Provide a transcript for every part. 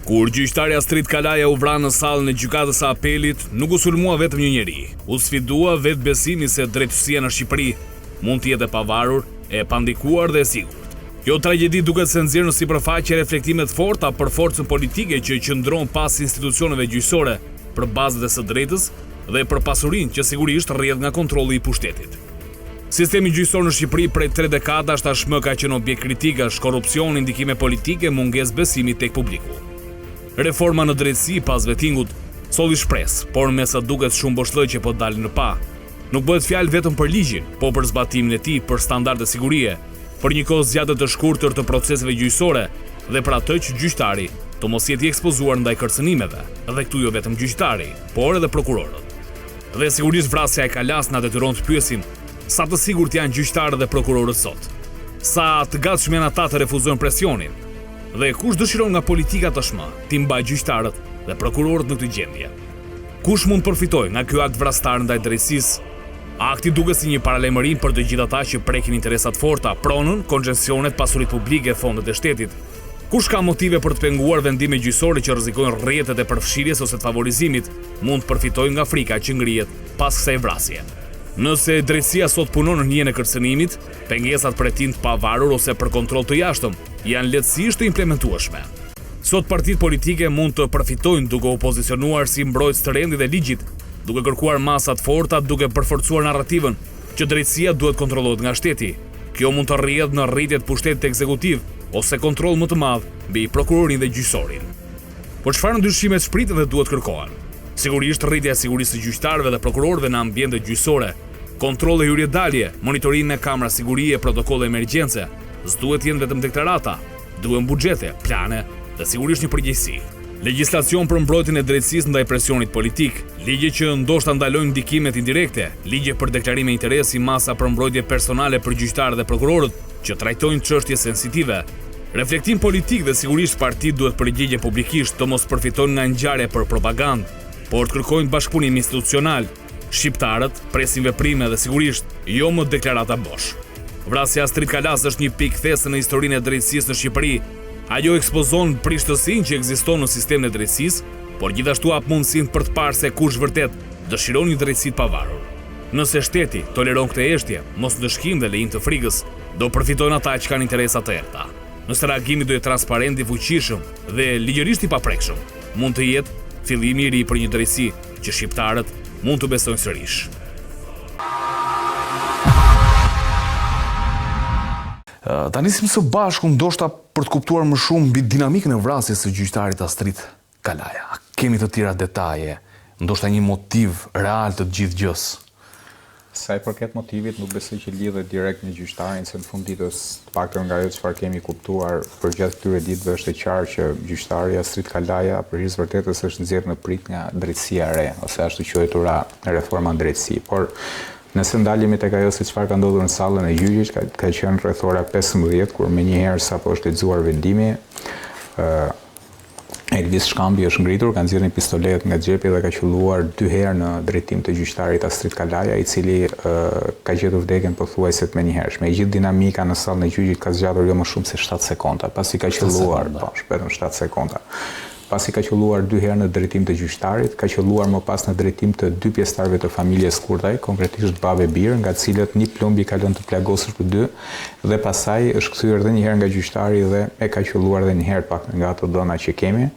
Kur gjyqtari Astrid Kalaja u vra në sallën e gjykatës së apelit, nuk u sulmua vetëm një njeri. U sfidua vetë besimi se drejtësia në Shqipëri mund të jetë e pavarur, e pandikuar dhe e sigurt. Kjo tragjedi duket se nxjerr në sipërfaqe reflektime të forta për forcën politike që qëndron pas institucioneve gjyqësore, për bazat e së drejtës dhe për pasurinë që sigurisht rrjedh nga kontrolli i pushtetit. Sistemi gjyqësor në Shqipëri prej 3 dekadash tashmë ka qenë objekt kritikash, korrupsion, ndikime politike, mungesë besimi tek publiku. Reforma në drejtësi pas vettingut solli shpresë, por me sa duket shumë boshllëqe po dalin në pa. Nuk bëhet fjalë vetëm për ligjin, po për zbatimin e tij, për standarde sigurie, për një kohë zgjatje të shkurtër të proceseve gjyqësore dhe për atë që gjyqtari të mos jetë i ekspozuar ndaj kërcënimeve, dhe këtu jo vetëm gjyqtari, por edhe prokurorët. Dhe sigurisht vrasja e Kalas na detyron të pyesim sa të sigurt janë gjyqtarët dhe prokurorët sot. Sa të gatshëm janë ata të refuzojnë presionin. Dhe kush dëshiron nga politika tashmë t'i mbajë gjyqtarët dhe prokurorët në këtë gjendje? Kush mund përfitojë nga ky akt vrastar ndaj drejtësisë? Akti duket si një paralajmërim për të gjithë ata që prekin interesat forta, pronën, koncesionet, pasuritë publike, fondet e shtetit. Kush ka motive për të penguar vendime gjyqësore që rrezikojnë rrjetet e përfshirjes ose të favorizimit, mund të përfitojë nga frika që ngrihet pas kësaj vrasje. Nëse drejtësia sot punon në hijen e kërcënimit, pengesat për hetim të pavarur ose për kontroll të jashtëm janë lehtësisht të implementueshme. Sot partitë politike mund të përfitojnë duke u pozicionuar si mbrojtës të rendit dhe ligjit, duke kërkuar masa të forta, duke përforcuar narrativën që drejtësia duhet kontrollohet nga shteti. Kjo mund të rrjedhë në rritje të pushtetit ekzekutiv ose kontroll më të madh mbi prokurorin dhe gjyqësorin. Por çfarë ndryshime shpritet dhe duhet kërkohen? Sigurisht rritja e sigurisë së gjyqtarëve dhe prokurorëve në ambiente gjyqësore, kontroll e hyrje-dalje, monitorim me kamera sigurie, protokolle emergjence, s'duhet jenë vetëm deklarata, duhen buxhete, plane dhe sigurisht një përgjegjësi. Legjislacion për mbrojtjen e drejtësisë ndaj presionit politik, ligje që ndoshta ndalojnë ndikimet indirekte, ligje për deklarime interesi, masa për mbrojtje personale për gjyqtarët dhe prokurorët që trajtojnë çështje sensitive. Reflektim politik dhe sigurisht partitë duhet përgjigjen publikisht të mos përfitojnë nga ngjarje për propagandë, por të kërkojnë bashkëpunim institucional. Shqiptarët presin veprime dhe sigurisht jo më deklarata bosh. Vrasja Astrid Kalas është një pikë thesë në historinë e drejtësisë në Shqipëri. Ajo ekspozon prishtësinë që ekziston në sistemin e drejtësisë, por gjithashtu hap mundësinë për të parë se kush vërtet dëshiron një drejtësi të pavarur. Nëse shteti toleron këtë heshtje, mos ndëshkim dhe lejim të frikës, do përfitojnë ata që kanë interesa të errëta. Nëse reagimi do jetë transparent, i fuqishëm dhe ligjërisht i paprekshëm, mund të jetë fillimi i ri për një drejtësi që shqiptarët mund të besojnë sërish. Ta nisim së bashku ndoshta për të kuptuar më shumë mbi dinamikën e vrasjes së gjyqtarit Astrid Kalaja. Kemi të tjera detaje, ndoshta një motiv real të gjithë gjës. Sa i përket motivit, nuk besoj që lidhet direkt me gjyqtarin, se në fund ditës, të paktën nga ajo çfarë kemi kuptuar përgjatë këtyre ditëve është e qartë që gjyqtari Astrid Kalaja për hir të vërtetës është nxjerrë në prit nga drejtësia e re, ose ashtu quajtura reforma drejtësi. Por nëse ndalemi tek ajo se çfarë ka ndodhur në sallën e gjyqit, ka qenë rreth ora 15 kur menjëherë sapo është lexuar vendimi, Elvis Shkambi është ngritur, ka nxjerrë një pistolet nga xhepi dhe ka qelluar 2 herë në drejtim të gjyqtarit Astrid Kalaja, i cili ka gjetur vdekjen pothuajse të menjëhershme. Me gjithë dinamika në sallën e gjyqit ka zgjatur jo më shumë se 7 sekonda, pasi ka qelluar, vetëm 7 sekonda. Pasi ka qelluar 2 herë në drejtim të gjyqtarit, ka qelluar më pas në drejtim të 2 pjesëtarëve të familjes Kurtaj, konkretisht babë e birë, nga cilët një plumbi ka lënë të plagosur të 2, dhe pasaj është kthyer edhe një herë nga gjyqtari dhe e ka qelluar edhe një herë pak nga ato dhëna që kemi.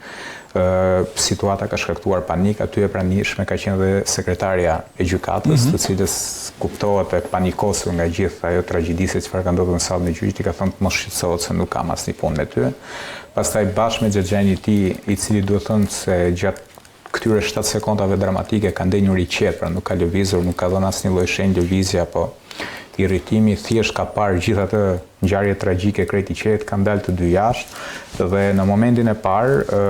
Situata ka shkaktuar panik, aty e pranishme ka qenë dhe sekretarja e gjykatës, të cilës kuptohet e panikosur nga gjithë ajo tragjedisë çfarë ka ndodhur në sallën e gjyqit, i ka thënë të mos shqetësohet se nuk kam asnjë punë me ty. Pastaj bashkë me xhaxhanin e tij, i cili duhet thënë se gjatë këtyre 7 sekondave dramatike ka ndenjur i qetë, pra nuk ka lëvizur, nuk ka dhënë asnjë lloj shenjë lëvizje apo irritimi, thjesht ka parë gjithë atë ngjarje tragjike krejt i qetë, kanë dalë të dy jashtë dhe në momentin e parë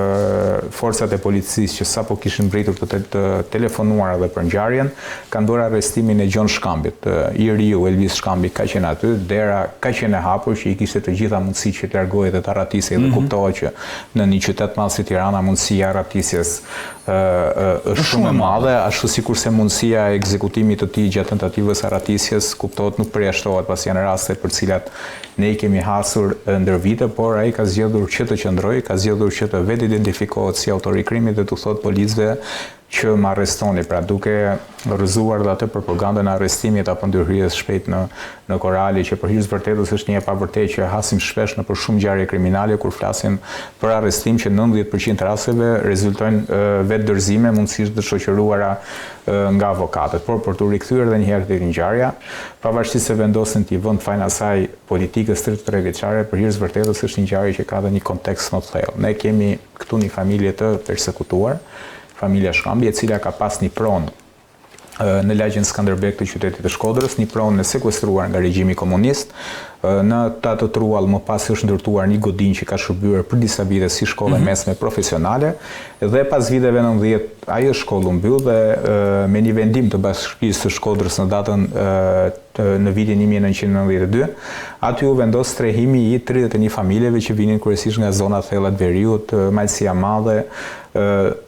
forcat e policisë që sapo kishin mbritur të telefonuar edhe për ngjarjen kanë bërë arrestimin e Gjon Shkambit. I riu Elvis Shkambi ka qenë aty, dera ka qenë e hapur që i kishte të gjitha mundësitë që të largohej dhe të arratisej dhe kuptohet që në një qytet madh si Tirana mundësia e arratisjes është shumë e madhe, ashtu sikurse mundësia e ekzekutimit të tij gjatë tentativës arratisjes kuptohet nuk përjashtohet pas janë raste për cilat ne i kemi hasur ndër vite, por ai ka zgjedhur që të qëndrojë, ka zgjedhur që të vetë identifikohet si autori i krimit dhe të thotë policëve që më arrestoni, pra duke rrëzuar dhe atë propagandën e arrestimit apo ndërhyrjes shpejt në Korali, që për hir të vërtetës është një e pavërtetë që hasim shpesh në për shumë ngjarje kriminale kur flasim për arrestim që 90% rasteve rezultojnë vetë dorëzime mundësisht të shoqëruara nga avokatët. Por për të rikthyer edhe një herë tek ngjarja, pavarësisht se vendosen t'i vënë fajin asaj politikës 33 vjeçare, për hir të vërtetës është një ngjarje që ka edhe një kontekst më të thellë. Ne kemi këtu një familje të persekutuar, familja Shkambi, e cila ka pas një pronë në lagjen Skënderbeg të qytetit të Shkodrës, një pronë e sekuestruar nga regjimi komunist. Në Tatë Truall më pas është ndërtuar një godinjë që ka shërbyer për disa vite si shkollë mesme profesionale, dhe pas viteve 90 ajo shkollë u mbyll dhe me një vendim të Bashkisë së Shkodrës në datën në vitin 1992, aty u vendos strehimi i 31 familjeve që vinin kryesisht nga zona thella të Veriut, Malësia Madhe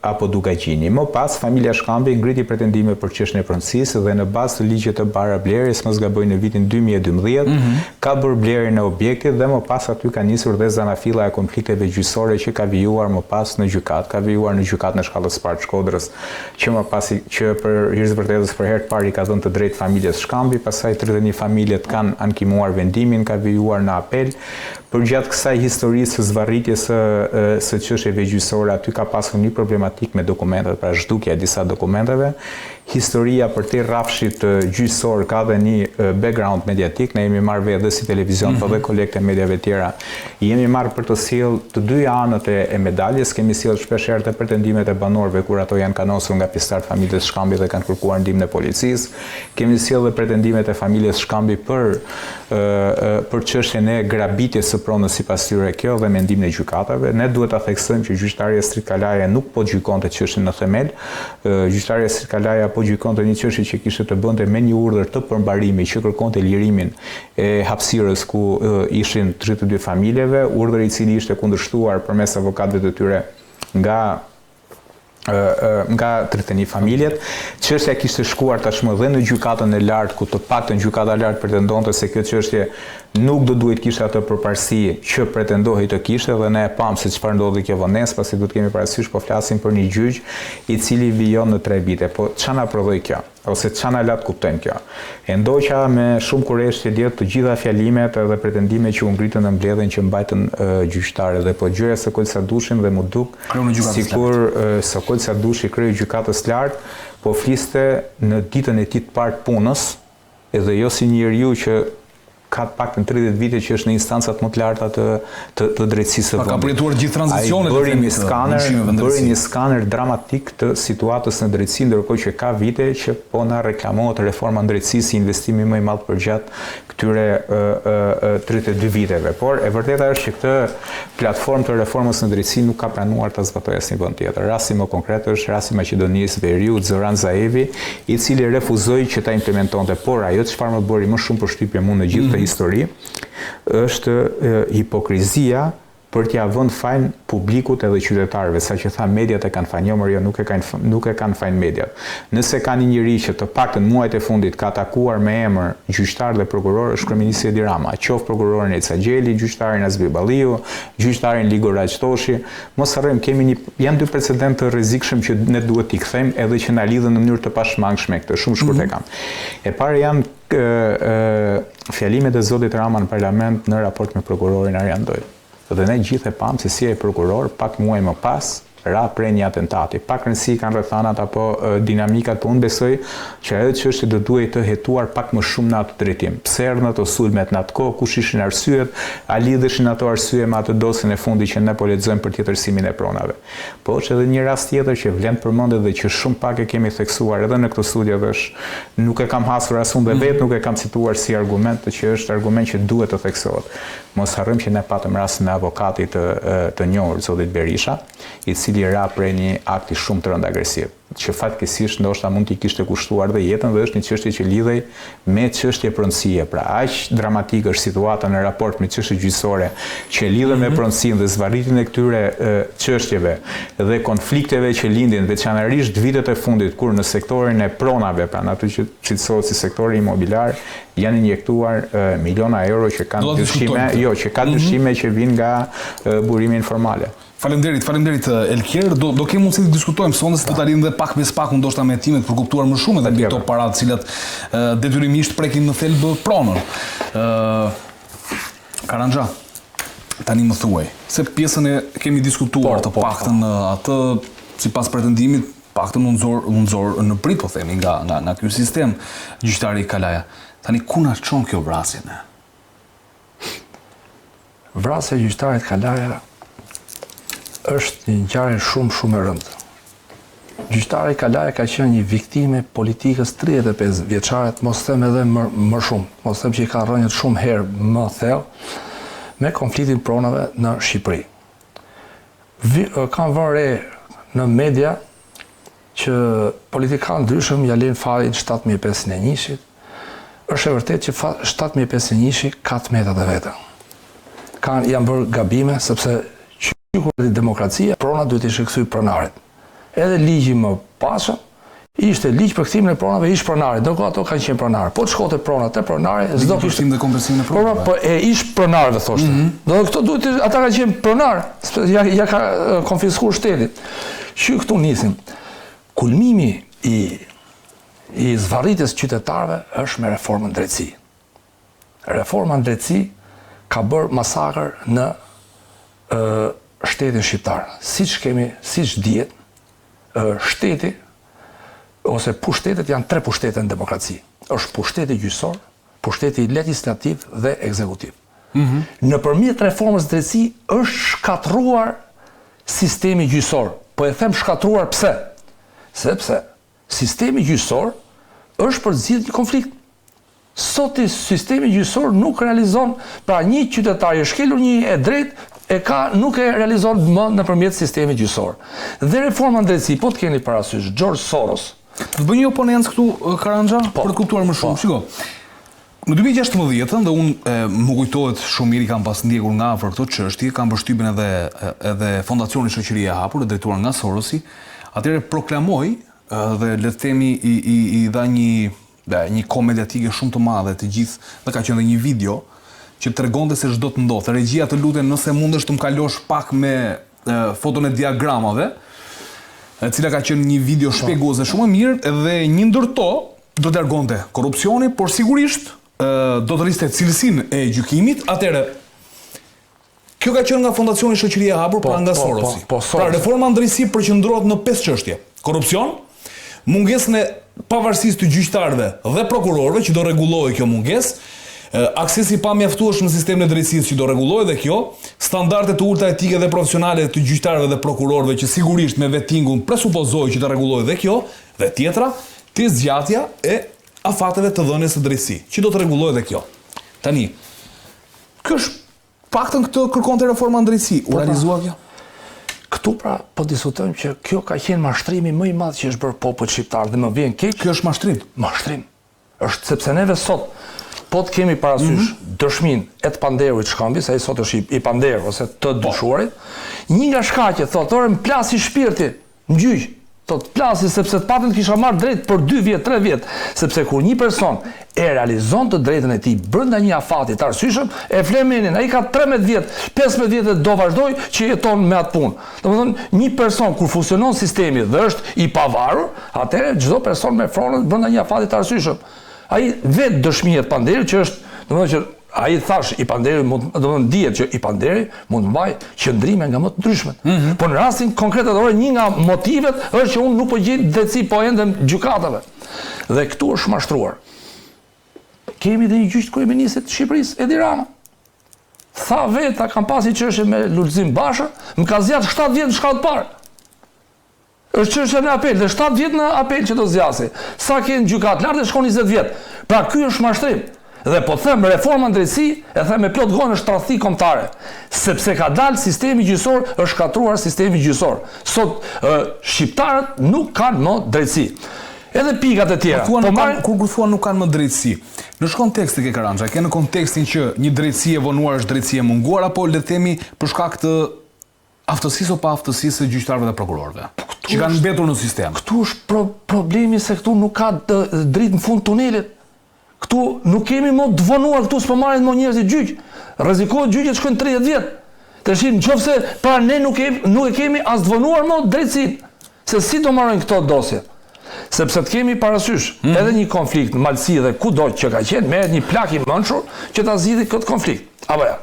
apo Dugagjini. Më pas familja Shkambi ngriti pretendime për çështjen e pronësisë dhe në bazë të ligjit të bara blerjes, mos gaboj në vitin 2012, ka bërë blerjen e objektit dhe më pas aty ka nisur dhe zanafilla e konflikteve gjyqësore që ka vijuar më pas në gjykat, ka vijuar në gjykatën e shkallës së parë të Shkodrës, që më pas që për hir të vërtetës për herë të parë i ka dhënë të drejtë familjes Shkambi, pastaj 31 familjet kanë ankimuar vendimin, ka vijuar në apel. Përgjatë kësaj historisë së zvarritjes së çështjeve gjyqësore, aty ka pasur një problematik me dokumentet, pra zhdukja e disa dokumenteve. Historia për te rrafshit gjyqësor ka dhe një background mediatik, ne jemi marrë vetë dhe si televizion, po dhe kolegët e mediave tjera. Jemi marrë për të sjellë të dy anët e medaljes, kemi sjellë shpesh herë të pretendimet e banorëve kur ato janë kanosur nga pjesëtarët familjes Shkambi dhe kanë kërkuar ndihmën e policisë. Kemi sjellë dhe pretendimet e familjes Shkambi për çështjen e grabitjes së pronës sipas tyre, kjo dhe mendimin e gjykatave. Ne duhet ta theksojmë që gjyqtarja Strit Kalaja nuk po gjykonte çështjen në themel. Gjyqtarja Strit Kalaja po gjykonte një çështje që kishte të bënte me një urdhër të përmbarimit që kërkonte lirimin e hapësirës ku ishin 32 familjeve, urdhër i cili ishte kundërshtuar përmes avokatëve të tyre nga 31 familjet. Çështja kishte shkuar tashmë dhe në gjykatën e lartë, ku të paktën gjykata e lartë pretendonte se kjo çështje nuk do duhet kishte atë përparësi që pretendohej të kishte, dhe ne e pam se çfarë ndodhi kjo vonesë, pasi duhet kemi parasysh po flasim për një gjyq i cili vijon në 3 vite. Po ç'a na prodhoi kjo? Ose ç'a na la të kuptojmë kjo? E ndoqa me shumë kurreshti djetë të gjitha fjalimet dhe pretendimet që u ngritën në mbledhjen që mbajtën gjyqtarët, dhe po gjëja Sokol Sadushin dhe mu duk sikur Sokol Sadushi kreu gjykatës lartë po fliste në ditën e tij të parë punës, edhe jo si njeriu që ka të paktën 30 vite që është në instancat më të larta të drejtësisë së vendit. Ka përjetuar gjithë tranzicionet. Bëri një skaner dramatik të situatës në drejtësi, ndërkohë që ka vite që po na reklamohet reforma në drejtësi si investimi më i madh përgjatë këtyre 32 viteve. Por e vërteta është që këtë platformë të reformës në drejtësi nuk ka planuar ta zbatojë asnjë vend tjetër. Rasti më konkret është rasti i Maqedonisë Veriut, Zoran Zaevi, i cili refuzoi që ta implementonte, por ajo çfarë më bëri më shumë përshtypje mua në gjithë histori është hipokrizia për t'ia vënë fajin publikut edhe qytetarëve, saqë tha mediat e kanë fajin, jo nuk e kanë fajin mediat. Nëse kanë një njerëz që të paktën muajt e fundit ka atakuar me emër gjyqtar dhe prokuror, është kryeministri Edi Rama, qoftë prokurorin Eca Xheli, gjyqtarin Azbi Balliu, gjyqtarin Ligor Raqtoshi. Mos harrojmë, janë dy precedent të rrezikshëm që ne duhet t'i kthejmë edhe që na lidhen në mënyrë të pashmangshme këtë. Shumë shkurt e kam. E para janë fjalimet e zotit Rama në parlament në raport me prokurorin Arjan Doj. Dhe ne gjithë e pam se si e prokuror pak muaj më pas ra prej një atentati. Pak rëndësi kanë rrethanat apo dinamikat, po unë besoj që ajo çështje do duhet të hetuar pak më shumë në atë drejtim. Pse erdhën ato sulmet në atë kohë, kush ishin arsyet, a lidheshin ato arsye me atë dosjen e fundit që ne po lexojmë për tjetërsimin e pronave. Po është edhe një rast tjetër që vlen përmendet dhe që shumë pak e kemi theksuar edhe në këtë studio, dhe nuk e kam hasur as unë vetë, nuk e kam cituar si argument, që është argument që duhet të theksohet. Mos harrojmë që ne patëm rast me avokatit të njohur, zotit Berisha, i cili cili ra prej një akti shumë të rënd agresiv, që fatkeqësisht ndoshta mund t'i kishte kushtuar dhe jetën dhe është një çështje që lidhej me çështje pronësie. Pra aq dramatik është situata në raport me çështje gjyqësore që lidhen me pronësinë dhe zvarritjen e këtyre çështjeve dhe konflikteve që lindin veçanërisht vitet e fundit kur në sektorin e pronave, pra në aty që cilësohet si sektori imobiliar, janë injektuar miliona euro që kanë dyshime që vijnë nga burime informale. Faleminderit Elkier, do kemi mundësi të diskutojmë sonde se do ta lidhim dhe pak me pak ndoshta me timet për kuptuar më shumë edhe mbi këto para të cilat detyrimisht prekin në thelb pronën. Karanxha, tani më thuaj, se pjesën e kemi diskutuar të paktën atë sipas pretendimit, paktën unë nxor në prit po themi nga ky sistem gjyqtari Kalaja. Tani ku na çon kjo vrasje ne? Vrasja e gjyqtarit Kalaja është një ngjarje shumë e rëndë. Gjyqtari Kalaja ka qenë një viktime politikës 35 vjeçare, mos them edhe më shumë, mos them që i ka rënjët shumë herë më thellë me konfliktin pronave në Shqipëri. Kam vënë re në media që politikanë ndryshëm ja lënë farin 7501-shit. Është e vërtetë që 7501-shi ka tmetat e veta. Janë bërë gabime sepse kur demokracia, prona duhet të shkëthyj pronarit. Edhe ligji më pasëm, ishte ligj për kthimin e pronave ish pronarit, ndërkohë ato kanë qenë pronarë. Po të shkote pronat e pronarit, s'do kishte dhe kompensimin e pronave. Po e ish pronarëve thoshte. Do këto duhet ata kanë qenë pronarë, ja ka konfiskuar shteti. Që këtu nisim. Kulmimi i zvarritjes qytetarëve është me reformën drejtësi. Reforma në drejtësi ka bërë masakër në shtetin shqiptar. Siç dihet, shteti ose pushtetet janë 3 pushtete në demokraci. Është pushteti gjyqësor, pushteti legislativ dhe ekzekutiv. Nëpërmjet reformës drejtësi është shkatruar sistemi gjyqësor. Po e them shkatruar pse? Sepse sistemi gjyqësor është për zgjidhje një konflikt. Sot sistemi gjyqësor nuk realizon, pra një qytetar i shkelur një e drejtë nuk e realizon më nëpërmjet sistemit gjyqësor. Dhe reforma në drejtësi, po të keni parasysh, George Soros. Të bëj një oponencë këtu, Karanxha, për të kuptuar më shumë. Shiko, në 2016, dhe unë më kujtohet shumë mirë, kam pas ndjekur nga afër këto çështje, kam përshtypjen edhe Fondacioni Shoqëria e Hapur, drejtuar nga Sorosi, atëherë proklamoi dhe le të themi i dha një kohë mediatike shumë të madhe të gjithë, dhe ka qenë edhe një video që tregonte se ç'do të ndodhte. Regjia të lutem nëse mundesh të më kalosh pak me foton e diagramave, e cila ka qenë një video shpjeguese shumë e mirë dhe një ndër to do të largonte korrupsioni, por sigurisht do të rriste cilësinë e gjykimit. Atëherë kjo ka qenë nga Fondacioni Shoqëria e Hapur, pra nga Sorosi. Pra reforma në drejtësi përqendrohet në 5 çështje: korrupsion, mungesën e pavarësisë të gjyqtarëve dhe prokurorëve që do rregullohej kjo mungesë, aksesi pa mjaftueshëm në sistemin e drejtësisë që do rregullohet dhe kjo, standarde të ulta etike dhe profesionale të gjyqtarëve dhe prokurorëve që sigurisht me vettingun presupozohet që të rregullohet dhe kjo, dhe tjetra, të zgjatja e afateve të dhënies së drejtësisë, që do të rregullohet dhe kjo. Tani, kjo është paktën këtë kërkonte reforma në drejtësi, u realizua kjo? Këtu pra po diskutojmë që kjo ka qenë mashtrimi më i madh që është bërë popullit shqiptar dhe më vjen keq. Kjo është mashtrim. Mashtrim. Është sepse neve sot po të kemi parasysh dëshmin e të panderit shkambis, ai sot është i pander ose të dyshuarit, një nga shkaqet thotë, "Ore më plasi shpirti në gjyq." Thotë plasi sepse të patën kisha marrë drejt për 2 vjet, 3 vjet, sepse kur një person e realizon të drejtën e tij brenda një afati të arsyeshëm, e flemenin, ai ka 13 vjet, 15 vjet do vazhdoj që jeton me atë punë. Domethënë, një person kur funksionon sistemi dhe është i pavarur, atëherë çdo person me fronën brenda një afati të arsyeshëm. Ai vetë dëshmiet panderit që është, domethënë që ai thash i panderi domethënë dihet që i panderi mund të mbaj qëndrime nga më të ndryshmet. Por në rastin konkret atë një nga motivet është që unë nuk po gjej drejtësi po ende gjykatave. Dhe këtu është mashtruar. Kemi dhe një gjyq të kryeministit të Shqipërisë, Edi Rama. Tha vetë, kam pasi çështje me Lulzim Bashër, më ka zgjat 7 vjet në shkallë parë. Është çështja në apel, dhe 7 vjet në apel që do zgjasë. Sa kanë gjykat lart dhe shkon 20 vjet. Pra ky është mashtrim. Dhe po them reforma në drejtësi, e them me plot gojë është tradhti kombëtare, sepse ka dalë sistemi gjyqësor, është shkatruar sistemi gjyqësor. Sot shqiptarët nuk kanë më drejtësi. Edhe pikat e tjera. Kur thua nuk kanë më drejtësi, në kontekst ke Karanja, ke në kontekstin që një drejtësi e vonuar është drejtësi e munguar, apo le të themi për shkak të aftësisë o pa aftësisë së gjyqtarëve dhe prokurorëve, që kanë mbetur në sistem. Këtu është problemi se këtu nuk ka dritë në fund tunelit. Këtu nuk kemi më të vonuar, këtu s'po marrin më njerëz i gjyq. Rrezikohet gjyqet shkojnë 30 vjet. Tash nëse pra ne nuk e kemi as të vonuar më drejtësinë, se si do marrojnë këto dosje. Sepse të kemi parasysh edhe një konflikt në Malësi dhe kudo që ka qenë, merret një plak i mençur që ta zgjidhë këtë konflikt. Apo ja.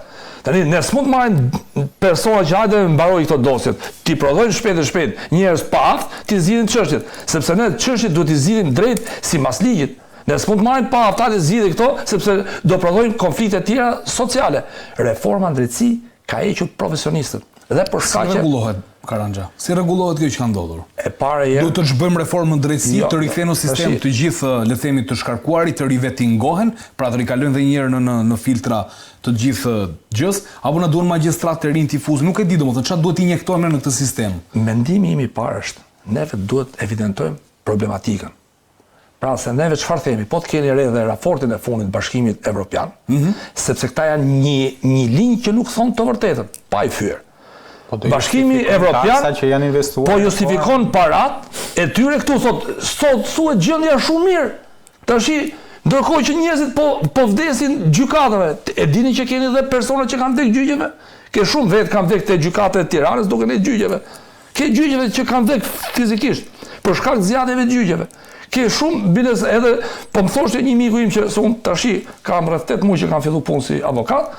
Tani ne s'mund të marrin persona që hajde mbaroj këto dosjet, ti prodhojnë shpejt njerëz pa aft, ti zgjidhin çështjet, sepse ne çështjet duhet i zgjidhim drejt sipas ligjit. Ne s'mund të marrim pa aft të zgjidhë këto, sepse do prodhojnë konflikte tjera sociale. Reforma në drejtësi ka hequr profesionistët. Dhe për shkak Si rregullohet Karanja? Si rregullohet kjo që ka ndodhur? E para herë do të ç'bëjmë reformën në drejtësi, të rikthejmë në sistem të gjithë, le të themi, të shkarkuarit, të rivetingohen, pra të rikalojnë edhe një herë në filtra të gjithë gjës, apo na duan magjistrat të rinj tifuz, nuk e di domethënë çfarë duhet injektojmë në këtë sistem. Mendimi im i parë është, neve duhet evidentojmë problematikën. Pra se neve çfarë themi, po të keni re dhe raportin e fundit të Bashkimit Evropian, sepse këta janë një linjë që nuk thon të vërtetën, pa i fyer. Bashkimi Evropian po justifikon parat e tyre këtu sot thuhet gjendja shumë mirë. Tashi ndërkohë që njerëzit po vdesin gjykatave, e dini që keni edhe persona që kanë vdekur gjyqeve? Ke shumë vetë kanë vdekur te gjykata e Tiranës duke ne gjyqeve. Ke gjyqeve që kanë vdekur fizikisht për shkak të zgjatjeve të gjyqeve. Ke shumë biles edhe po më thoshte një miku im që unë tashi kam rreth 8 muaj që kam filluar punë si avokat,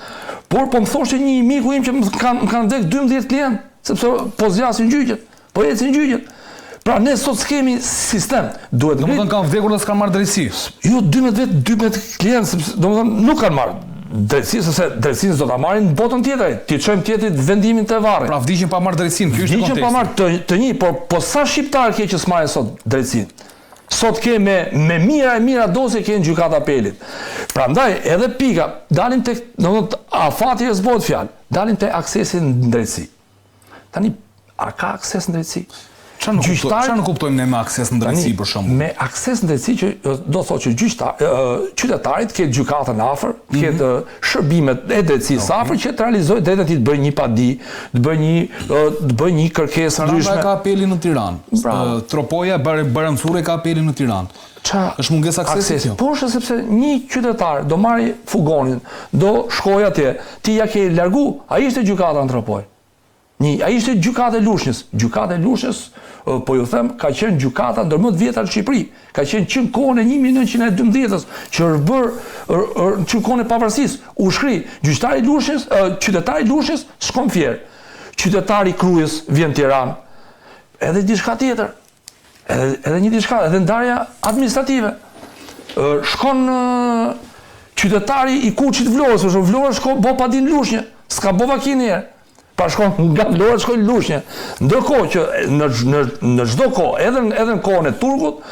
por po më thoshte një miku im që më kanë vdekur 12 klientë, sepse po zgjasin gjyqet, po ecin gjyqet. Pra ne sot s'kemi sistem, duhet ngrit. Domethënë kanë vdekur dhe s'kan marrë drejtësi. Jo 12 klientë, sepse domethënë nuk kanë marrë drejtësi, sepse drejtësinë do ta marrin në botën tjetër. Ti çojmë tjetrit vendimin të varrit. Pra vdiqin pa marrë drejtësinë, ky është konteksti. Vdiqin pa marrë të një, po sa shqiptar ke që s'marrin sot drejtësinë? Sot ke me mira dosje ke në gjykatë apelit. Prandaj edhe pika, dalin tek, domethënë afati e zbot fjalë, dalin te aksesi në drejtësi. Tani a ka akses në drejtësi? Çfarë nuk kuptojmë ne me akses në drejtësi për shembull? Me akses në drejtësi që do thotë që qytetarit ketë gjykatën afër, ketë shërbimet e drejtësisë afër që të realizojë drejtën të bëjë një padi, të bëjë një kërkesë ndryshme. Ka apelin në Tiranë. Tropoja Baramsure ka apelin në Tiranë. Është mungesë aksesi. Po është sepse një qytetar do marri fugonin, do shkojë atje, ti ja ke largu, ai ishte gjykata në Tropoj. Ai ishte gjykata e Lushnjës. Gjykata e Lushnjës, po ju them, ka qenë gjykata ndër më të vjetra në Shqipëri. Ka qenë që në kohën e 1912-s, që është bërë që në kohën e pavarësisë. U shkri, gjyqtari i Lushnjës, qytetari i Lushnjës shkon Fier. Qytetari i Krujës vjen në Tiranë. Edhe diçka tjetër. Edhe një diçka, edhe ndarja administrative. Shkon qytetari i Kuçit Vlorës, Vlora shkon bo padin Lushnjë, s'ka bo vakin njerë. Pa shkon nga Vlora shkoj në Lushnjë. Ndërkohë që në çdo kohë, edhe në kohën e turkut,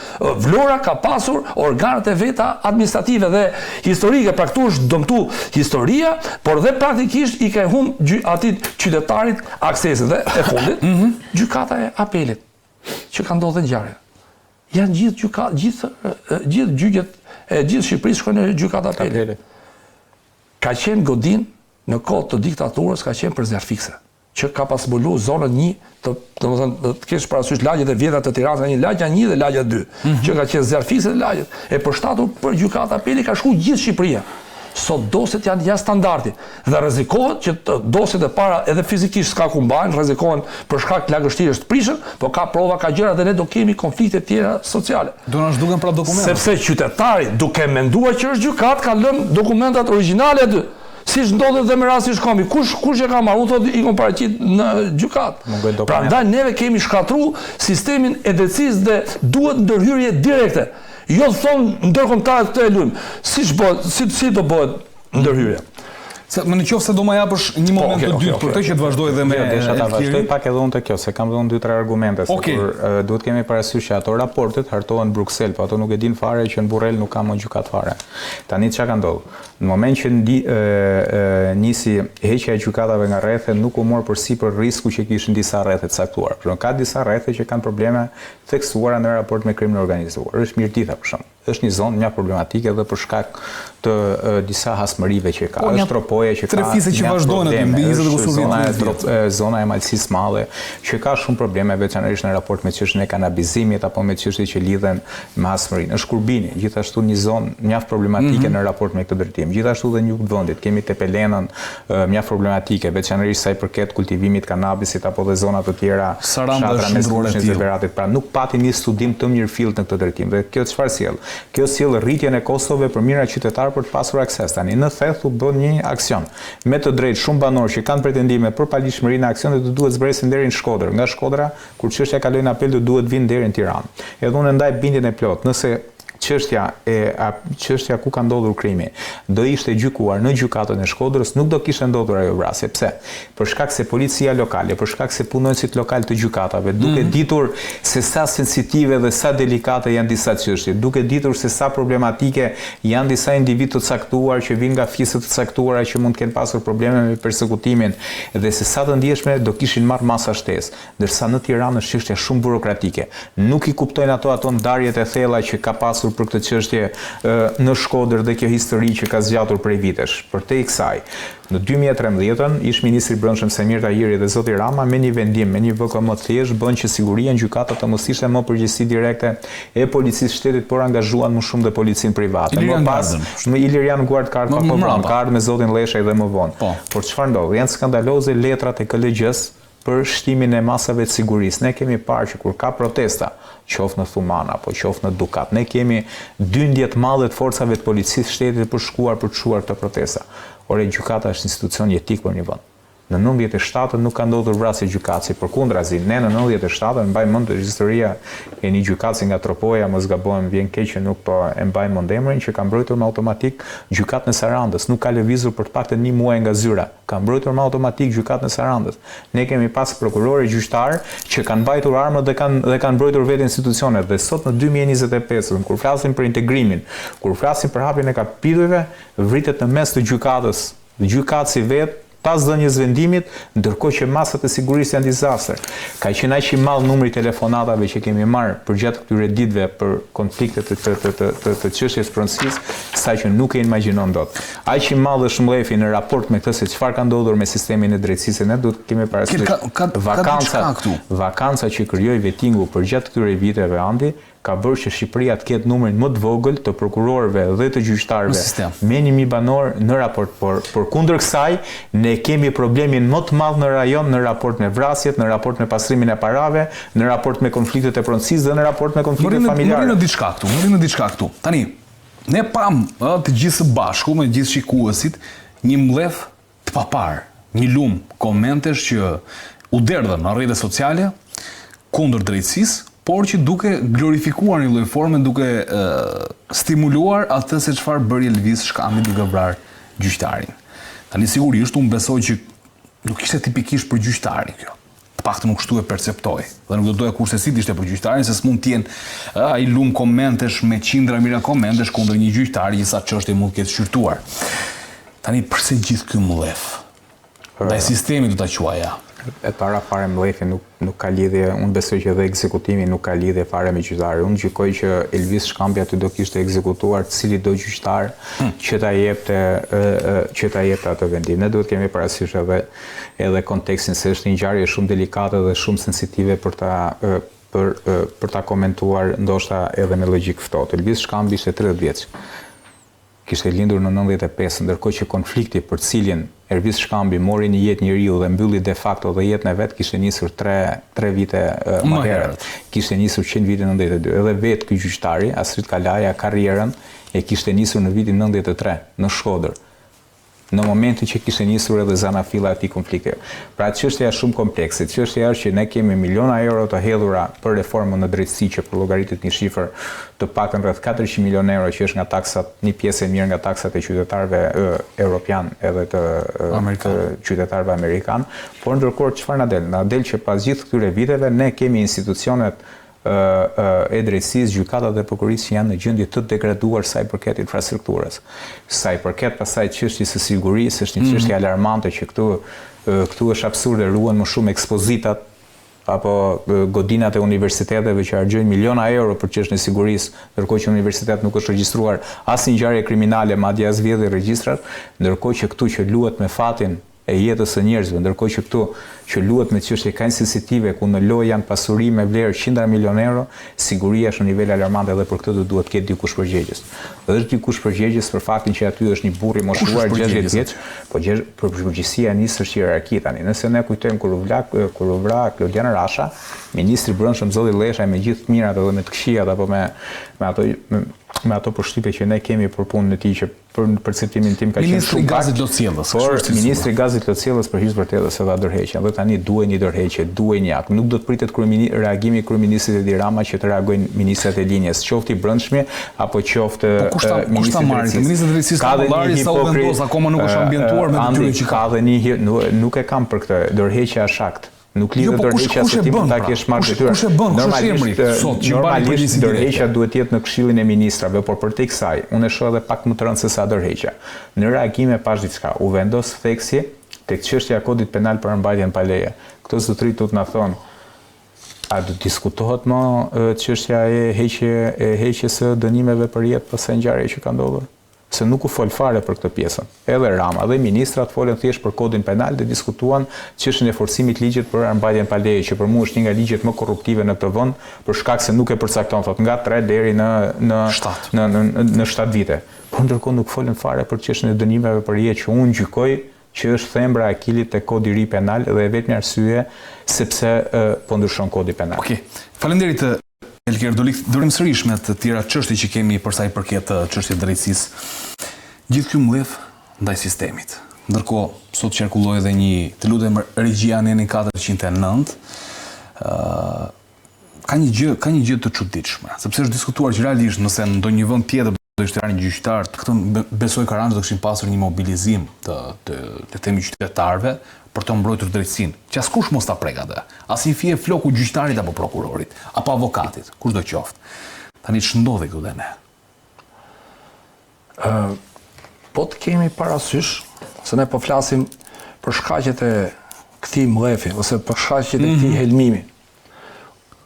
Vlora ka pasur organet e veta administrative dhe historike, pra këtu është dëmtu historia, por dhe praktikisht i ka humbë atit qytetarit aksesin dhe e fundit, gjykata e apelit, që ka ndodhur ngjarje. Janë gjithë gjyqet e gjithë Shqipërisë shkojnë në gjykata e apelit. Ka qenë godin në kohë të diktaturës, ka qenë për zjarfikse, që ka pas mbulu zonën 1, të kesh parasysh lagjet e vjetra të Tiranës, ka një lagja 1 dhe lagja 2, që ka qenë zjarfikse dhe lagjet. E përshtatur për gjykata apeli ka shku gjithë Shqipëria. Sot dosjet janë jashtë standardi dhe rrezikohet që dosjet e para edhe fizikisht s'ka ku mbajnë, rrezikohen për shkak të lagështirës të prishën, po ka prova, ka gjëra dhe ne do kemi konflikte tjera sociale. Do na zhduken pra dokumentat. Sepse qytetari, duke menduar që është gjykat, ka lënë dokumentat origjinale aty. Siç ndodhet dhe me rastin Shkambi, kush e ka marrë, unë thotë i kom paraqit në gjykat. Prandaj neve kemi shkatru sistemin e drejtësisë dhe duhet ndërhyrje direkte. Jo thonë ndërkombëtarët këtë e lujmë. Si do bëhet ndërhyrja? Se më në qoftë se do ma japësh një moment të dytë për të që të vazhdoj dhe me Desha ta vazhdoj pak edhe unë të kjo, se kam dhe unë 2-3 argumente, se kur duhet kemi parasysh që ato raportet hartohen në Bruxelles, po ato nuk e din fare që në Burrell nuk ka më gjykat fare. Tani çka ka ndodhur? Në moment që nisi heqja e gjykatave nga rrethet, nuk u mor përsipër risku që kishin disa rrethe të caktuar. Por ka disa rrethe që kanë probleme theksuara në raport me krimin e organizuar. Është Mirdita për shembull. Është një zonë mjaft problematike edhe për shkak të disa hasmërive që ka. Është Tropoja që ka trefise që vazhdojnë aty mbi 20 kusurit. Zona e Malësisë Madhe që ka shumë probleme veçanërisht në raport me çështjen e kanabizimit apo me çështjet që lidhen me hasmërinë. Është Kurbini, gjithashtu një zonë mjaft problematike në raport me këtë drejtim. Gjithashtu dhe në jug të vendit kemi Tepelenën mjaft problematike, veçanërisht sa i përket kultivimit kanabisit apo dhe zona të tjera shatra me zberatit. Pra nuk pati një studim të mirëfillt në këtë drejtim. Dhe kjo çfarë sjell? Kjo sjell rritjen e kostove për mira qytetar për të pasur akses. Tani në theth u bën një aksion. Me të drejtë shumë banorë që kanë pretendime për palishmërinë e aksionit të duhet zbresin deri në Shkodër. Nga Shkodra, kur çështja kaloi në apel, duhet vinë deri në Tiranë. Edhe unë ndaj bindjen e plot, nëse çështja ku ka ndodhur krimi do ishte gjykuar në gjykatën e Shkodrës, nuk do kishte ndodhur ajo vrasje. Pse? Për shkak se policia lokale, për shkak se punonësit lokal të gjykatave, duke ditur se sa sensitive dhe sa delikate janë disa çështje, duke ditur se sa problematike janë disa individ të caktuar që vinë nga fisë të caktuara që mund të kenë pasur probleme me persekutimin dhe se sa të ndjeshme do kishin marrë masa shtesë, ndërsa në Tiranë është çështja shumë burokratike. Nuk i kuptojnë ato ndarjet e thella që ka pasur për këtë çështje në Shkodër dhe kjo histori që ka zgjatur prej vitesh. Përtej kësaj, në 2013 ish ministri i Brendshëm Samir Tahiri dhe zoti Rama me një vendim, me një VKM të thjeshtë bën që siguria në gjykata të mos ishte më përgjegjësi direkte e policisë shtetit, por angazhuan më shumë dhe policinë private. Më pas, Ilirian Guardkart apo ka ardhur me zotin Leshaj dhe më vonë. Por çfarë ndodh? Janë skandaloze letrat e KLG-s për shtimin e masave të sigurisë. Ne kemi parë që kur ka protesta, qoftë në Thuman apo qoftë në Dukat, ne kemi dyndje të madhe të forcave të policisë shtetit për shkuar për të çuar këto protesta. Ore gjykata është institucion jetik për një vend. Në 97 nuk ka ndodhur vrasje gjykatësi, përkundrazi, ne në 97 mbaj mend historia e një gjykatësi nga Tropoja, mos gabohem, vjen keq që nuk po e mbaj mend emrin, që ka mbrojtur me automatik gjykatën e Sarandës, nuk ka lëvizur për të paktën një muaj nga zyra, ka mbrojtur me automatik gjykatën e Sarandës. Ne kemi pas prokurorë gjyqtar që kanë mbajtur armët dhe kanë mbrojtur vetë institucionet. Dhe sot në 2025, kur flasim për integrimin, kur flasim për hapjen e kapitujve, vritet në mes të gjykatës, gjykatësi vetë pas dhënies vendimit, ndërkohë që masat e sigurisë janë dizastër. Ka qenë aq i madh numri telefonatave që kemi marrë përgjatë këtyre ditëve për konflikte të çështjes pronësisë, saqë nuk e imagjinon dot. Aq i madh është mbledhja në raport me këtë se çfarë ka ndodhur me sistemin e drejtësisë, ne duhet kemi parasysh vakanca që krijoi vettingu përgjatë këtyre viteve andi, ka bërë që Shqipëria të ketë numrin më të vogël të prokurorëve dhe të gjyqtarëve me 1000 banor në raport, por kundër kësaj ne kemi problemin më të madh në rajon në raport me vrasjet, në raport me pastrimin e parave, në raport me konfliktet e pronësisë dhe në raport me konfliktet familjare. Mërinë diçka këtu. Tani, ne pam të gjithë së bashku me gjithë shikuesit një mbledh të papar, një lum komentesh që u derdhën në rrjetet sociale kundër drejtësisë, por që duke glorifikuar një lloj forme, duke stimuluar atë se çfarë bëri Elvis Shkambi duke vrarë gjyqtarin. Tani sigurisht unë besoj që nuk ishte tipikisht për gjyqtarin kjo. Të paktën nuk kështu e perceptoj. Dhe nuk do doja kurse si ishte për gjyqtarin, se s'mund të jenë ai lum komentesh me qindra mira komentesh kundër një gjyqtari që sa çështje mund të ketë shqyrtuar. Tani pse gjithë ky mbledh? Ndaj sistemi do ta quaja. E para fare mbledhja nuk ka lidhje, unë besoj që edhe ekzekutimi nuk ka lidhje fare me gjyqtarin. Unë gjykoj që Elvis Shkambi aty do kishte ekzekutuar cili do gjyqtar që ta jepte atë vendim. Ne duhet kemi parasysh edhe kontekstin se është një ngjarje shumë delikate dhe shumë sensitive për ta komentuar ndoshta edhe me logjik ftohtë. Elvis Shkambi ishte 30 vjeç. Kishte lindur në 95, ndërkohë që konflikti për cilin Elvis Shkambi mori një jetë njeriu dhe mbylli de facto dhe jetën e vet kishte nisur 3 vite më herët. Kishte nisur 100 vite në 92. Edhe vetë ky gjyqtari, Astrid Kalaja, karrierën e kishte nisur në vitin 93 në Shkodër. në momentin që kishte nisur edhe zanafilla e këtij konflikti. Pra çështja është shumë komplekse. Çështja është që ne kemi miliona euro të hedhura për reformën në drejtësi që për llogaritet një shifër të paktën rreth 400 milionë euro që është nga taksat, një pjesë e mirë nga taksat e qytetarëve europian edhe të qytetarëve amerikan, por ndërkohë çfarë na del? Na del që pas gjithë këtyre viteve ne kemi institucionet e drejtësisë, gjykatat dhe prokurisë që janë në gjendje të degraduar sa i përket infrastrukturës. Sa i përket pasaj çështjes së sigurisë, është një çështje alarmante që këtu është absurde, ruhen më shumë ekspozitat apo godinat e universiteteve që harxojnë miliona euro për çështjen e sigurisë, ndërkohë që në universitet nuk është regjistruar asnjë ngjarje kriminale, madje as vjedhje regjistrat, ndërkohë që këtu që luhet me fatin e jetës së njerëzve, ndërkohë që këtu që luhet me çështje kaq sensitive ku në lojë janë pasuri me vlerë 100 milionë euro, siguria është në nivel alarmant edhe për këtë duhet të ketë dikush përgjegjës. Është dikush përgjegjës për faktin që aty është një burr i moshuar 60 vjeç, po përgjegjësia nisë është hierarki tani. Nëse ne kujtojmë kur u vra Klodian Rasha, ministri i Brendshëm zoti Llesha me gjithë të mirat edhe me të këqijat apo me ato përshtypje që ne kemi për punën e tij që për perceptimin tim ka qenë shumë Gazit Lotciellës. Ministri i Gazit Lotciellës për hir vërtetës se dha dërheqjen. Dhe tani duhet një dërheqje, duhet një akt. Nuk do të pritet reagimi i kryeministrit Edi Rama që të reagojnë ministrat e linjes, qoftë i brendshmi apo qoftë ministri i drejtësisë. Ministri i drejtësisë ka vëllari sa u vendos, akoma nuk është ambientuar me detyrën që ka. Dhe një nuk e kam për këtë. Dërheqja është akt. Nuk lidhet dërheqja se ti mund ta kesh marrë detyrë. Kush e bën? Kush është emri sot që bën normalisht dërheqja duhet të jetë në Këshillin e Ministrave, por për tek kësaj unë e shoh edhe pak më të rëndë se sa dërheqja. Në reagime pash diçka, u vendos theksi tek çështja e kodit penal për mbajtjen pa leje. Këto zotërit do të na thonë, a do diskutohet më çështja e heqjes së dënimeve për jetë pas ngjarjeve që ka ndodhur? Se nuk u fol fare për këtë pjesën. Edhe Rama dhe ministrat folën thjesht për kodin penal dhe diskutuan çështjen e forcimit ligjit për mbajtjen pa leje, që për mua është një nga ligjet më korruptive në këtë vend, për shkak se nuk e përcakton thotë nga 3 deri në 7 vite. Por ndërkohë nuk folën fare për çështjen e dënimeve për jetë që unë gjykoj që është thembra e akilit te kodi i ri penal dhe vetëm arsye sepse po ndryshon kodi penal. Okej. Faleminderit Elker, durim sërish me të tjera çështje që kemi për sa i përket çështjes drejtësisë. Gjithë ky mbledh ndaj sistemit. Ndërkohë, sot qarkulloi edhe një, të lutem regjia në 409, ka një gjë të çuditshme, sepse është diskutuar që realisht nëse në ndonjë vend tjetër do ishte rënë gjyqtar, këtë besoj Karanxhi do kishin pasur një mobilizim të themi qytetarëve për të mbrojtur drejtësinë, që askush mos ta prek atë. As i fije floku gjyqtarit apo prokurorit, apo avokatit, kushdo qoftë. Tani ç'ndodhi këtu dhe ne? Po të kemi parasysh se ne po flasim për shkaqet e këtij mbledhi ose për shkaqet e këtij helmimi.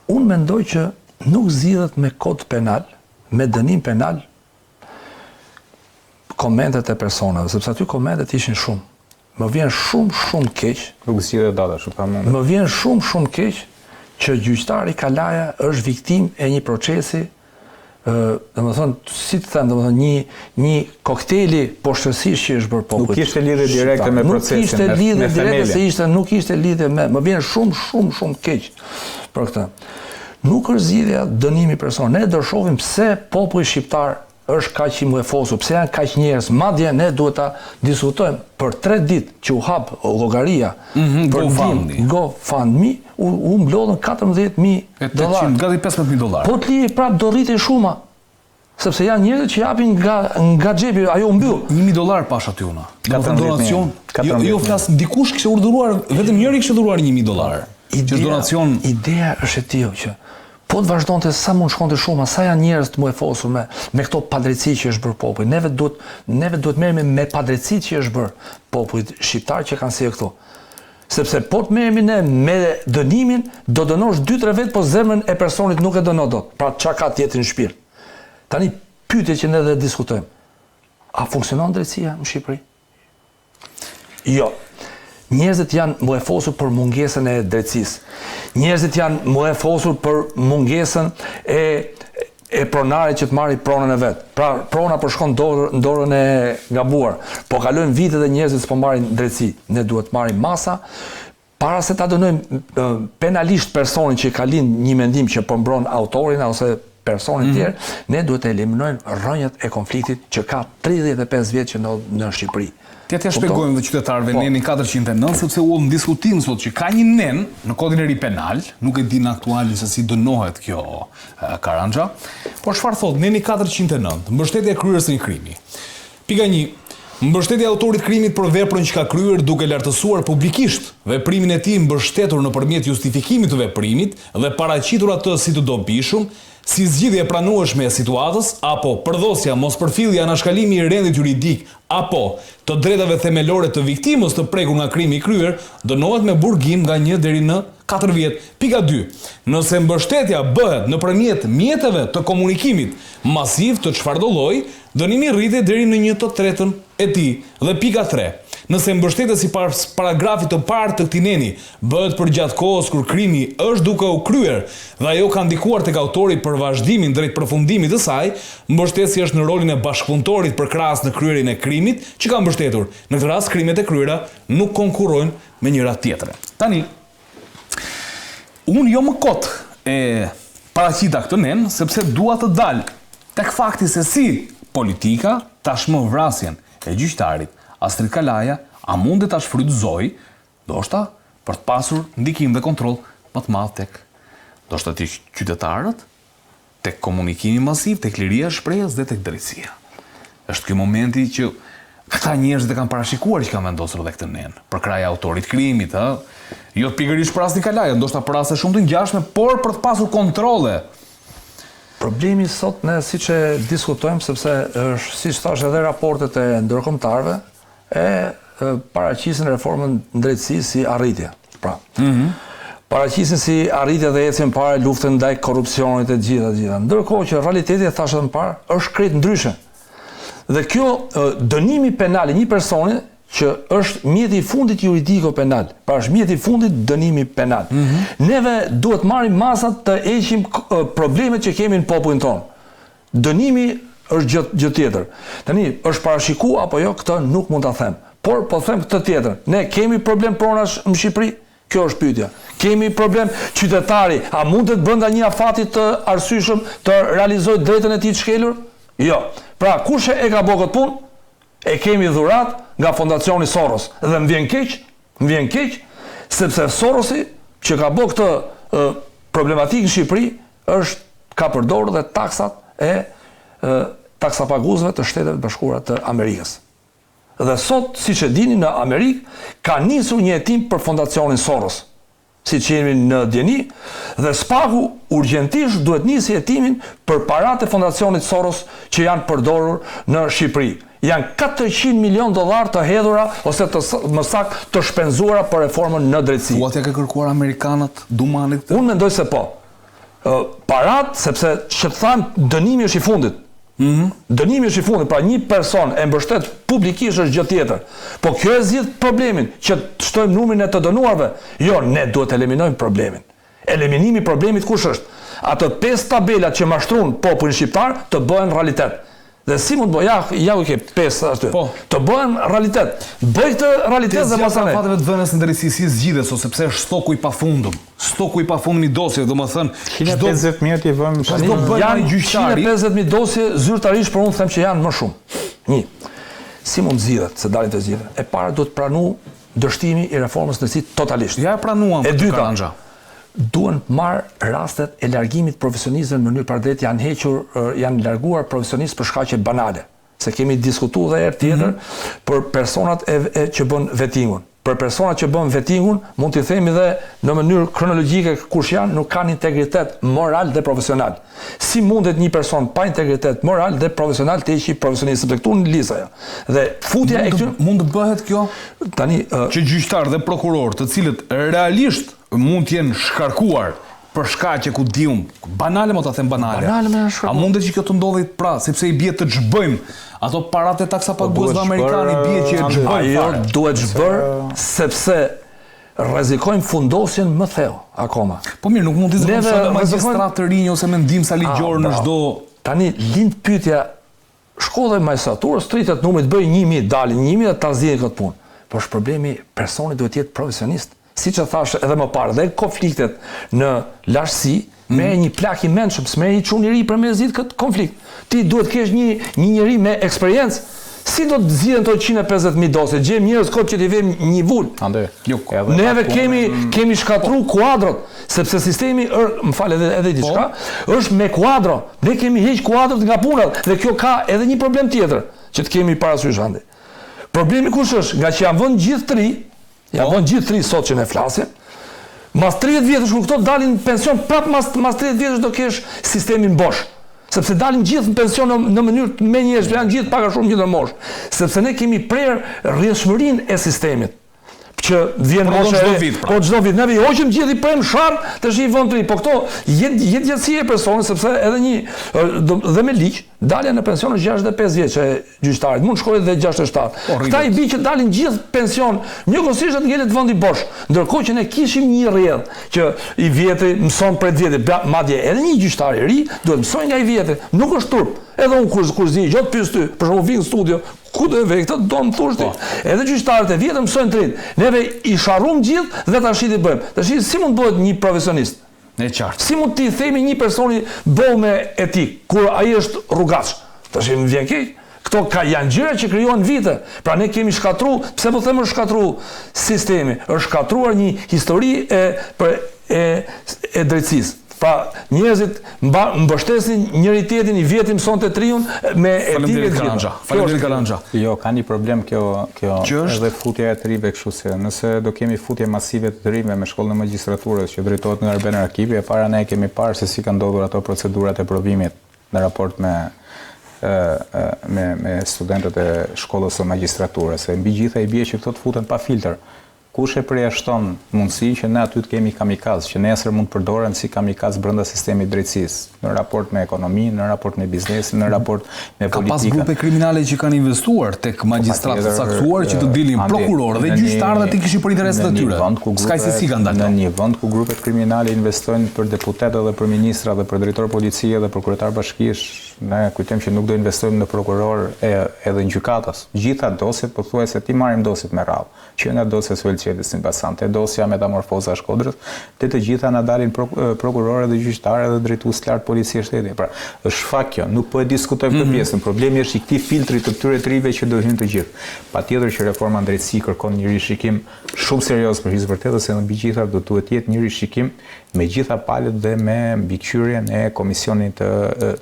Unë mendoj që nuk zgjidhet me kod penal, me dënim penal komentet e personave, sepse aty komentet ishin shumë. Më vjen shumë keq. Nuk zgjidhet data, shumë pa mund. Më vjen shumë keq që gjyqtari Kalaja është viktim e një procesi, domethënë, si të them, domethënë një koktejli poshtësisht që është bërë popullit. Nuk kishte lidhje direkte me procesin. Nuk kishte lidhje direkte nuk kishte lidhje me, më vjen shumë keq për këtë. Nuk është zgjidhja dënimi person. Ne do shohim pse populli shqiptar është kaq i mlefosur, pse janë kaq njerëz. Madje ne duhet ta diskutojmë për 3 ditë që u hap llogaria për GoFundMe, u mblodhën $14,000. Gati $15,000. Po të liri prap do rritej shuma. Sepse janë njerëz që japin nga xhepi, ajo u mbyll. $1,000 pash aty unë. Donacion. Jo flas dikush kishte urdhëruar, vetëm njëri kishte urdhëruar $1,000. Që donacion. Ideja është e tillë që po të vazhdonte sa mund shkonte shuma, sa janë njerëz të mlefosur me këto padrejtësi që është bërë populli. Neve duhet merremi me padrejtësitë që është bërë popullit shqiptar që kanë sjellë këtu. Sepse po të merremi ne me dënimin, do dënosh 2-3 vet, po zemrën e personit nuk e dënon dot. Pra çka ka të jetë në shpirt. Tani pyetje që ne dhe diskutojmë. A funksionon drejtësia në Shqipëri? Jo. Njerëzit janë mlefosur për mungesën e drejtësisë. Njerëzit janë mlefosur për mungesën e pronarit që të marrë pronën e vet. Pra prona po shkon në dorën e gabuar. Po kalojnë vite dhe njerëzit s'po marrin drejtësi. Ne duhet të marrim masa para se ta dënojmë penalisht personin që ka lind një mendim që po mbron autorin ose personit tjerë, ne duhet të eliminojmë rrënjët e konfliktit që ka 35 vjet që në Shqipëri. T'ja shpjegojmë dhe qytetarëve nenin 409, sepse u në diskutim sot që ka një nen në kodin e ri penal, nuk e din aktuali se si dënohet kjo Karanja, por çfarë thot neni 409, mbështetja e kryerjes së një krimi. Pika 1. Mbështetja e autorit krimit për veprën që ka kryer duke lartësuar publikisht veprimin e tij mbështetur nëpërmjet justifikimit të veprimit dhe paraqitur atë si të dobishëm, si zgjidhje e pranueshme e situatës, apo përdosja, mospërfillja, anashkalimi i rendit juridik, apo të drejtave themelore të viktimës të prekur nga krimi i kryer, dënohet me burgim nga 1 deri në 4 vjet. Pika 2. Nëse mbështetja bëhet nëpërmjet mjeteve të komunikimit masiv të çfarëdo lloji, dënimi rritet deri në 1/3 e tij. Dhe pika 3. Nëse mbështetja sipas paragrafit të parë të këtij neni bëhet për gjatë kohës kur krimi është duke u kryer dhe ajo ka ndikuar tek autori për vazhdimin drejt përfundimit të saj, mbështetësi është në rolin e bashkëpunëtorit përkrahas në kryerjen e krimit që ka mbështetur. Në këtë rast krimet e kryera nuk konkurrojnë me njëra tjetrën. Tani, unë jo më kot e paraqita këtë nen sepse dua të dal tek fakti se si politika tashmë vrasjen e gjyqtarit Astrid Kalaja a mund ta shfrytëzoj, ndoshta për të pasur ndikim dhe kontroll më të madh tek ndoshta tek qytetarët, tek komunikimi masiv, tek liria e shprehjes dhe tek drejtësia. Është ky momenti që këta njerëz e kanë parashikuar që kanë vendosur edhe këtë nen për krahje autorit krimit, jo pikërisht për Astrid Kalaja, ndoshta për raste shumë të ngjashme, por për të pasur kontrolle. Problemi sot ne siç e diskutojmë, sepse është siç thash edhe raportet e ndërkombëtarëve paraqisin reformën në drejtësi si arritje. Pra, paraqisin si arritje dhe ecjen para luftën ndaj korrupsionit e gjitha. Ndërkohë që realiteti, e thashë më parë, është krejt ndryshe. Dhe kjo dënimi penal i një personi që është mjeti i fundit juridiko penal, pra është mjeti i fundit dënimi penal. Neve duhet marrim masat të heqim problemet që kemi në popullin tonë. Dënimi është gjë tjetër. Tani, është parashiku apo jo, këtë nuk mund ta them. Por po them këtë tjetër. Ne kemi problem pronash në Shqipëri? Kjo është pyetja. Kemi problem qytetari, a mund të brenda një afati të arsyeshëm të realizojë drejtën e tij të shkelur? Jo. Pra, kush e ka bërë këtë punë? E kemi dhurat nga fondacioni Soros. Dhe më vjen keq, sepse Sorosi që ka bërë këtë problematikë në Shqipëri ka përdorur dhe taksat e taksapaguesve të Shteteve të Bashkuara të Amerikës. Dhe sot, siç e dini, në Amerikë ka nisur një hetim për fondacionin Soros, siç jemi në djeni, dhe SPAK-u urgjentisht duhet nisi hetimin për paratë e fondacionit Soros që janë përdorur në Shqipëri. Janë $400 milion të hedhura ose më saktë të shpenzuara për reformën në drejtësi. Thua t'ja ka kërkuar amerikanët dumanit? Unë mendoj se po. Parat, sepse që të thanë dënimi është i fundit. Dënimi është i fundit, pra një person e mbështet publikisht është gjë tjetër. Po kjo e zgjidh problemin, që të shtojmë numrin e të dënuarve. Jo, ne duhet të eliminojmë problemin. Eliminimi i problemit kush është? Ato 5 tabelat që mashtruan popullin shqiptar të bëhen realitet. Dhe si mund bëj, ja u ke 5 ashtu. Po. Të bëhen realitet. Bëj këtë realitet dhe mos anë. Fateve të vënës në drejtësi si zgjidhet, ose pse është stoku i pafundëm. Stoku i pafundëm i dosjeve, domethënë 150.000 i vëmë janë 150.000 dosje zyrtarisht, por unë them që janë më shumë. Një. Si mund zgjidhet, se dalin të zgjidhen? E para duhet pranu dështimi i reformës në si totalisht. Ja e pranuam. E dyta, duhen marrë rastet e largimit profesionistëve në mënyrë pardrejtë, janë larguar profesionistë për shkaqe banale. Se kemi diskutuar edhe herë tjetër për personat që bën vettingun. Për personat që bën vettingun, mund t'i themi dhe në mënyrë kronologjike kush janë, nuk kanë integritet moral dhe profesional. Si mundet një person pa integritet moral dhe profesional të heqë profesionistë, sepse këtu në lisaja. Dhe futja e këtyre mund të bëhet kjo tani që gjyqtar dhe prokuror, të cilët realisht mund të jenë shkarkuar për shkaqe ku diun, banale, mo ta them banale. A mundet që kjo të ndodhi pra, sepse i bie të xhbëjmë ato paratë taksapaguesve amerikanë, i bie që e xhbëjmë. Ajo duhet xhbër sepse rrezikojmë fundosjen më thellë akoma. Po mirë, nuk mund të zgjidhim magjistrat të rinj ose mendim sa ligjor në çdo. Tani lind pyetja, shkolla e magjistraturës tritet numri të bëj 1000, dalin 1000 dhe ta zgjidhin këtë punë. Po është problemi, personi duhet të jetë profesionist. siç e thash edhe më parë, dhe konfliktet në lashësi, merr një plak i mendshëm, s'merr një çun i ri për me zgjidh këtë konflikt. Ti duhet të kesh një njeri me eksperiencë. Si do të zgjidhen to 150.000 dosje? Gjejmë njerëz kot që t'i vëmë një vul. Neve kemi shkatru kuadrot, sepse sistemi më fal edhe diçka, është me kuadro. Ne kemi heq kuadrot nga punat dhe kjo ka edhe një problem tjetër që të kemi parasysh ande. Problemi kush është? Nga që janë vënë gjithë tri sot që ne flasim. Mas 30 vjetësh kur këto dalin në pension, prap mas 30 vjetësh do kesh sistemin bosh. Sepse dalin gjithë në pension në mënyrë me njerëz, janë gjithë pak a shumë gjithë në moshë. Sepse ne kemi prerë rrjedhshmërinë e sistemit. Që vjen mosha çdo vit. Ne hoqim gjithë i prem sharr, tash i vën tri. Po këto jetë gjatësi e personit, sepse edhe dhe me ligj, dalja në pension është 65 vjeç e gjyqtarit, mund shkojë edhe 67. Këta i bi që dalin gjithë pension, njëkohësisht atë ngelet vendi bosh. Ndërkohë që ne kishim një rrjedh që i vjetri mëson prej vjetit, madje edhe një gjyqtar i ri duhet mësoj nga i vjetri, nuk është turp. Edhe unë kur zi, jo të pyes ty, për shembull vin në studio, ku do e vej këtë, do më thush ti. Edhe gjyqtarët e vjetër mësojnë trit. Neve i sharrum gjithë dhe tash i bëjmë. Tash si mund bëhet një profesionist? E qartë. Si mund t'i themi një personi bëu me etik, kur ai është rrugaç? Tash më vjen keq. Këto janë gjëra që krijohen vite. Pra ne kemi shkatruar, pse po them është shkatruar sistemi? Është shkatruar një histori e drejtësisë. Pra njerëzit mbështesin njëri tjetrin, i vjetin mësonte triun me etikë të gjitha. Faleminderit Kalanxha. Jo, ka një problem kjo edhe futja e të rive kështu se nëse do kemi futje masive të rive me shkollën e magjistraturës që drejtohet nga Arben Rakipi, e para ne kemi parë se si kanë ndodhur ato procedurat e provimit në raport me studentët e shkollës së magjistraturës. Se mbi gjitha i bie që këto të futen pa filtr. Kush e përjashton mundësinë që ne aty të kemi kamikaz, që nesër mund përdoren si kamikaz brenda sistemit drejtësisë, në raport me ekonominë, në raport me biznesin, në raport me politikën. Ka pas grupe kriminale që kanë investuar tek magjistratë të caktuar që të dilin prokurorë dhe gjyqtarë dhe të kishin për interesat e tyre. S'ka se si kanë dalë. Në një vend ku grupet kriminale investojnë për deputetë dhe për ministra dhe për drejtor policie dhe për kryetar bashkish, ne kujtojmë që nuk do investojmë në prokuror edhe në gjykatas. Gjitha dosjet pothuajse ti marrim dosjet me radhë, që nga dosja Suelçetis në Basante, dosja Metamorfoza Shkodrës, të gjitha na dalin prokurorë dhe gjyqtarë dhe drejtues lart policie shteti. Pra, është fakt kjo, nuk po e diskutojmë këtë pjesën. Problemi është i këtij filtri të këtyre trive që do hyjnë të gjithë. Patjetër që reforma drejtësi kërkon një rishikim shumë serioz për hir të vërtetës, se në mbi gjitha do duhet të jetë një rishikim me gjitha palët dhe me mbikëqyrjen e Komisionit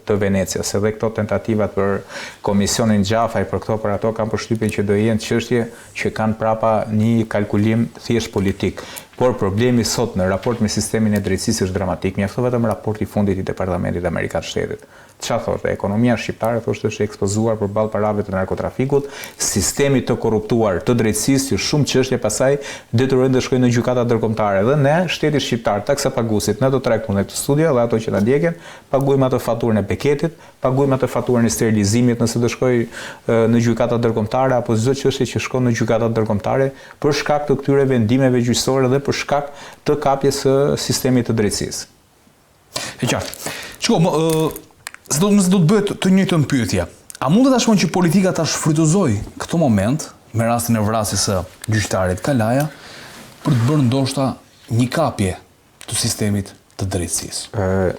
të Venecias. Edhe këto tentativat për Komisionin Gjafaj, për këto për ato, kanë përshtypjen që do jenë çështje që kanë prapa një kalkulim thjesht politik. Por problemi sot në raport me sistemin e drejtësisë është dramatik. Mjafton vetëm raporti i fundit i Departamentit Amerikan të Shtetit. Çfarë thotë? Ekonomia shqiptare thoshte është ekspozuar përballë parave të narkotrafikut, sistemi të korruptuar të drejtësisë, që shumë çështje pasaj detyrojnë të shkojnë në gjykata ndërkombëtare. Dhe ne, shteti shqiptar, taksapaguesit, ne do të trajtojmë këtë studio dhe ato që na ndjekin, paguajmë atë faturën e beketit, paguajmë atë faturën e sterilizimit nëse do shkoj në gjykata ndërkombëtare apo çdo çështje që shkon në gjykata ndërkombëtare për shkak të këtyre vendimeve gjyqësore dhe për shkak të kapjes së sistemit të drejtësisë. E qartë. Nëse do të bëhet të njëjtën pyetje, a mund të tashmon që politika ta shfrytëzoj këtë moment me rastin e vrasjes së gjyqtarit Kalaja për të bërë ndoshta një kapje të sistemit të drejtësisë?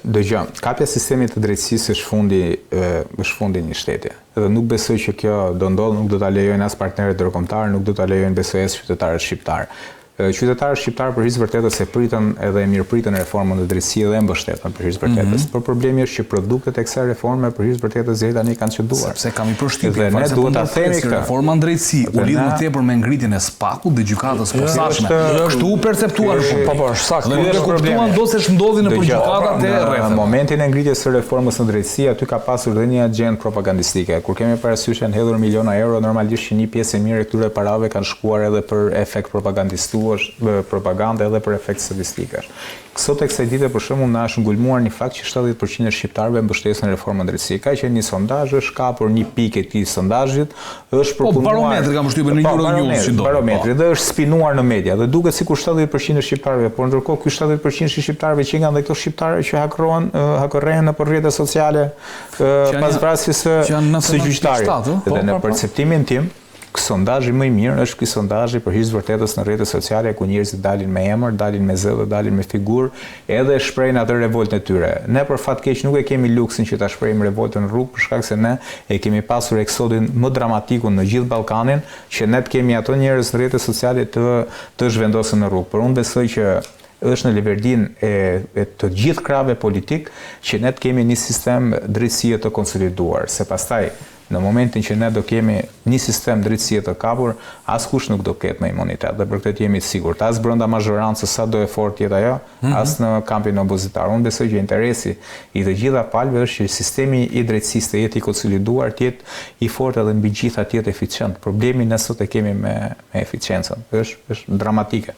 Dëgjoj, kapja e sistemit të drejtësisë është fundi një shteti. Dhe nuk besoj që kjo do ndodhë, nuk do ta lejojnë as partnerët ndërkombëtar, nuk do ta lejojnë besoj as qytetarët shqiptar. Qytetarët shqiptar për hir të vërtetës e pritën edhe e mirëpritën reformën e drejtësisë dhe e mbështetën për hir të vërtetës. Por problemi është që produktet e kësaj reforme për hir të vërtetës deri tani kanë çuduar. Sepse kam i përshtypjen ne duhet ta themi këtë. Reforma në drejtësi u lidh më tepër me ngritjen e SPAK-ut dhe gjykatës posaçme. Kështu u perceptuar shumë. Po, është saktë. Dhe kuptuan do se ndodhin në gjykatat e rrethana. Në momentin e ngritjes së reformës në drejtësi, aty ka pasur dhe një agjend propagandistike. Kur kemi parasysh janë hedhur miliona euro, normalisht që një pjesë e mirë e këtyre parave kanë shkuar edhe për efekt propagandistues, propaganda edhe për efekt statistikash. Sot e kësaj dite për shembull na është ngulmuar një fakt që 70% e shqiptarëve mbështesin reformën drejtësi. Ka qenë një sondazh, është kapur një pikë e këtij sondazhit, është përpunduar. Barometri kam përshtypjen në Euronews që do. Barometri dhe është spinuar në media dhe duket sikur 70% e shqiptarëve, por ndërkohë ky 70% e shqiptarëve që kanë dhe këto shqiptarë që hakorrehen në rrjetet sociale pas vrasjes së gjyqtarit. Dhe në perceptimin tim, sondazhi më i mirë është ky sondazhi për hir të vërtetës në rrjetet sociale ku njerëzit dalin me emër, dalin me zë, dalin me figurë, edhe shprehin atë revoltën e tyre. Ne për fat keq nuk e kemi luksin që ta shprehim revoltën në rrugë për shkak se ne e kemi pasur eksodin më dramatikun në gjithë Ballkanin, që ne të kemi ato njerëz në rrjetet sociale të zhvendosur në rrugë. Por unë besoj që është në leverdin e të gjithë krave politik që ne të kemi një sistem drejtësie të konsoliduar, se pastaj në momentin që ne do kemi një sistem drejtësie të kapur, askush nuk do ketë më imunitet, dhe për këtë jemi të sigurt. As brenda mazhorancës sa do e fortë jetë ajo, as në kampin opozitar. Unë besoj që interesi i të gjitha palëve është që sistemi i drejtësisë të jetë i konsoliduar, të jetë i fortë edhe mbi gjitha të jetë eficient. Problemi ne sot e kemi me eficiencën, është dramatike.